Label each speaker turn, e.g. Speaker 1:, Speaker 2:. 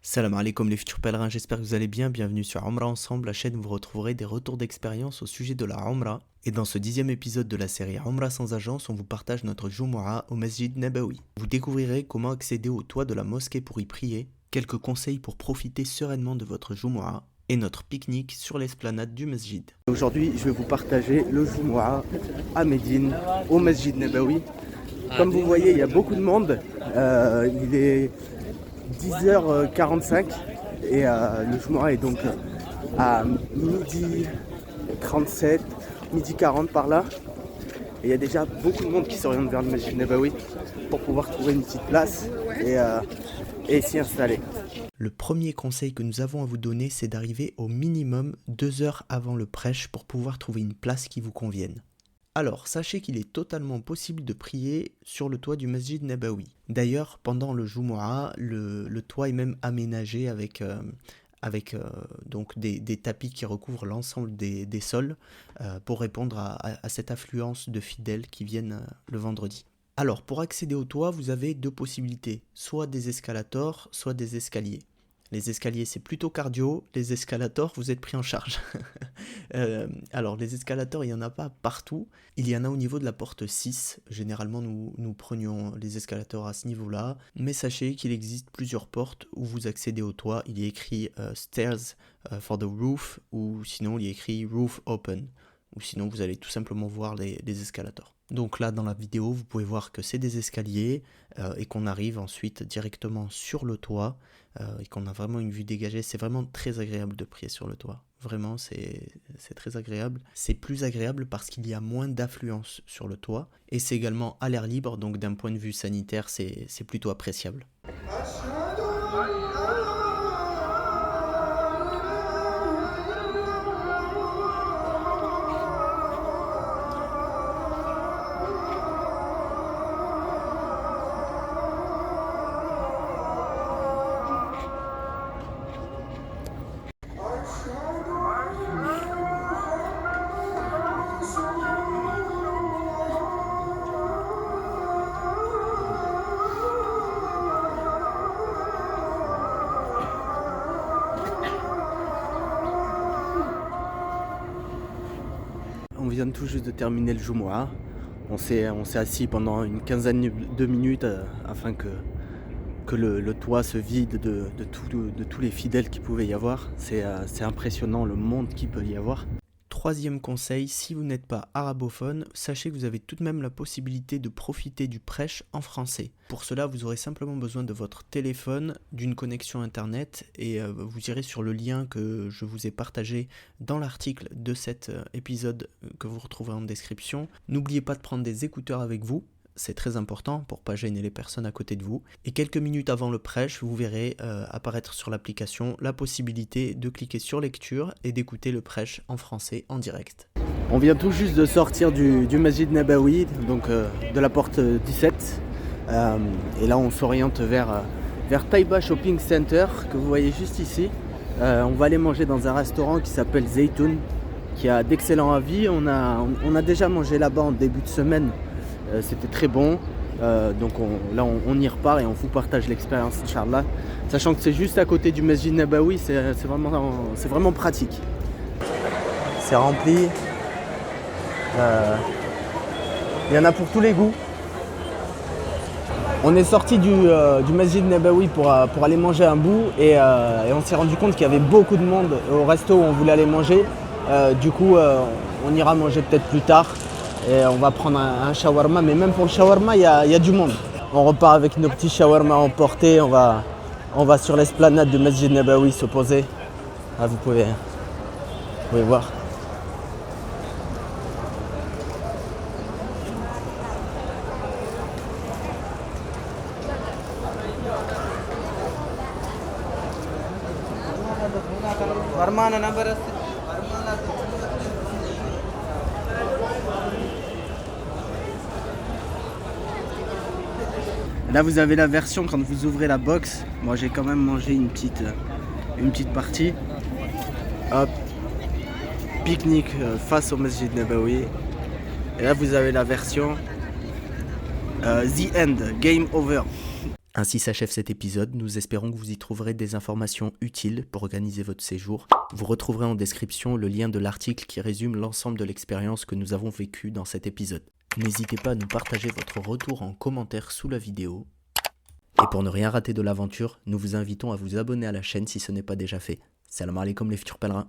Speaker 1: Salam alaikum les futurs pèlerins, j'espère que vous allez bien, bienvenue sur Omra Ensemble, la chaîne où vous retrouverez des retours d'expérience au sujet de la Omra. Et dans ce 10e épisode de la série Omra sans agence, on vous partage notre Jumu'ah au Masjid Nabawi. Vous découvrirez comment accéder au toit de la mosquée pour y prier, quelques conseils pour profiter sereinement de votre Jumu'ah et notre pique-nique sur l'esplanade du Masjid. Aujourd'hui, je vais vous partager le Jumu'ah à Médine, au Masjid Nabawi. Comme vous voyez, il y a beaucoup de monde, il est 10h45 et le Jumu'ah est donc à midi 37, midi 40 par là. Et il y a déjà beaucoup de monde qui s'oriente vers le Masjid Nabawi pour pouvoir trouver une petite place et s'y installer. Le premier conseil que nous avons à vous donner, c'est d'arriver au minimum 2 heures avant le prêche pour pouvoir trouver une place qui vous convienne. Alors, sachez qu'il est totalement possible de prier sur le toit du Masjid Nabawi. D'ailleurs, pendant le Jumu'ah, le toit est même aménagé avec donc des tapis qui recouvrent l'ensemble des sols pour répondre à cette affluence de fidèles qui viennent le vendredi. Alors, pour accéder au toit, vous avez deux possibilités, soit des escalators, soit des escaliers. Les escaliers, c'est plutôt cardio. Les escalators, vous êtes pris en charge. Alors, les escalators, il n'y en a pas partout. Il y en a au niveau de la porte 6. Généralement, nous prenions les escalators à ce niveau-là. Mais sachez qu'il existe plusieurs portes où vous accédez au toit. Il y a écrit Stairs for the roof, ou sinon, il y a écrit Roof open. Ou sinon, vous allez tout simplement voir les escalators. Donc là, dans la vidéo, vous pouvez voir que c'est des escaliers et qu'on arrive ensuite directement sur le toit et qu'on a vraiment une vue dégagée. C'est vraiment très agréable de prier sur le toit. Vraiment, c'est très agréable. C'est plus agréable parce qu'il y a moins d'affluence sur le toit et c'est également à l'air libre. Donc d'un point de vue sanitaire, c'est plutôt appréciable. On vient tout juste de terminer le Jumu'ah. On s'est assis pendant une quinzaine de minutes afin que le toit se vide de tous les fidèles qu'il pouvait y avoir. C'est impressionnant le monde qu'il peut y avoir. Troisième conseil, si vous n'êtes pas arabophone, sachez que vous avez tout de même la possibilité de profiter du prêche en français. Pour cela, vous aurez simplement besoin de votre téléphone, d'une connexion internet et vous irez sur le lien que je vous ai partagé dans l'article de cet épisode que vous retrouverez en description. N'oubliez pas de prendre des écouteurs avec vous. C'est très important pour ne pas gêner les personnes à côté de vous. Et quelques minutes avant le prêche, vous verrez apparaître sur l'application la possibilité de cliquer sur lecture et d'écouter le prêche en français en direct. On vient tout juste de sortir du Masjid Nabawi, donc de la porte 17. Et là, on s'oriente vers Taiba Shopping Center, que vous voyez juste ici. On va aller manger dans un restaurant qui s'appelle Zaytoun, qui a d'excellents avis. On a déjà mangé là-bas en début de semaine. C'était très bon, donc on y repart et on vous partage l'expérience, Inch'Allah. Sachant que c'est juste à côté du Masjid Nabawi, c'est vraiment pratique. C'est rempli. Il y en a pour tous les goûts. On est sorti du Masjid Nabawi pour aller manger un bout et on s'est rendu compte qu'il y avait beaucoup de monde au resto où on voulait aller manger. Du coup, on ira manger peut-être plus tard. Et on va prendre un shawarma, mais même pour le shawarma, il y a du monde. On repart avec nos petits shawarma emportés, on va sur l'esplanade du Masjid Nabawi se poser. Ah, vous pouvez voir. Là vous avez la version quand vous ouvrez la box. Moi j'ai quand même mangé une petite partie. Hop. Pique-nique face au Masjid Nabawi. Et là vous avez la version The End, Game Over.
Speaker 2: Ainsi s'achève cet épisode, nous espérons que vous y trouverez des informations utiles pour organiser votre séjour. Vous retrouverez en description le lien de l'article qui résume l'ensemble de l'expérience que nous avons vécue dans cet épisode. N'hésitez pas à nous partager votre retour en commentaire sous la vidéo. Et pour ne rien rater de l'aventure, nous vous invitons à vous abonner à la chaîne si ce n'est pas déjà fait. Salam alaikum les futurs pèlerins.